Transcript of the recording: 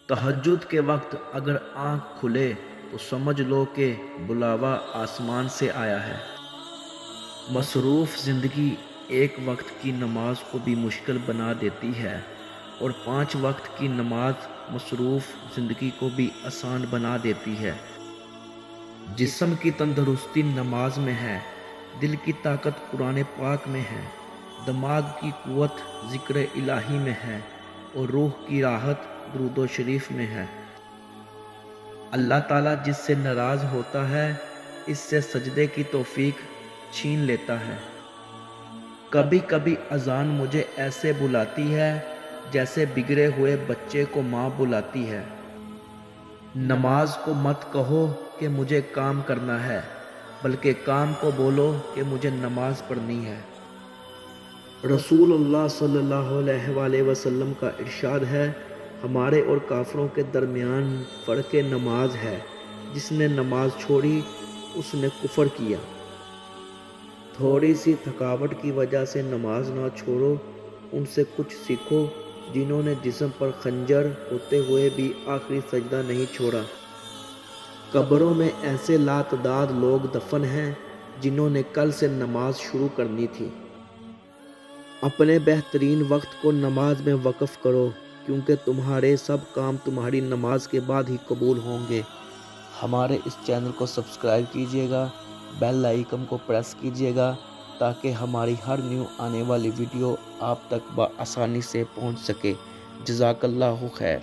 تہجد کے وقت اگر آنکھ کھلے تو سمجھ لو کہ بلاوا آسمان سے آیا ہے۔ مصروف زندگی ایک وقت کی نماز کو بھی مشکل بنا دیتی ہے اور 5 وقت کی نماز مصروف زندگی کو بھی آسان بنا دیتی ہے۔ جسم کی تندرستی نماز میں ہے، دل کی طاقت قرآن پاک میں ہے، دماغ کی قوت ذکر الہی میں ہے اور روح کی راحت درود و شریف میں ہے۔ اللہ تعالیٰ جس سے ناراض ہوتا ہے اس سے سجدے کی توفیق چھین لیتا ہے۔ کبھی کبھی اذان مجھے ایسے بلاتی ہے جیسے بگڑے ہوئے بچے کو ماں بلاتی ہے۔ نماز کو مت کہو کہ مجھے کام کرنا ہے، بلکہ کام کو بولو کہ مجھے نماز پڑھنی ہے۔ رسول اللہ صلی اللہ علیہ وآلہ وسلم کا ارشاد ہے، ہمارے اور کافروں کے درمیان فرق نماز ہے، جس نے نماز چھوڑی اس نے کفر کیا۔ تھوڑی سی تھکاوٹ کی وجہ سے نماز نہ چھوڑو، ان سے کچھ سیکھو جنہوں نے جسم پر خنجر ہوتے ہوئے بھی آخری سجدہ نہیں چھوڑا۔ قبروں میں ایسے لاتعداد لوگ دفن ہیں جنہوں نے کل سے نماز شروع کرنی تھی۔ اپنے بہترین وقت کو نماز میں وقف کرو، کیونکہ تمہارے سب کام تمہاری نماز کے بعد ہی قبول ہوں گے۔ ہمارے اس چینل کو سبسکرائب کیجیے گا، بیل آئیکن کو پریس کیجیے گا تاکہ ہماری ہر نیو آنے والی ویڈیو آپ تک بآسانی سے پہنچ سکے۔ جزاک اللہ خیر۔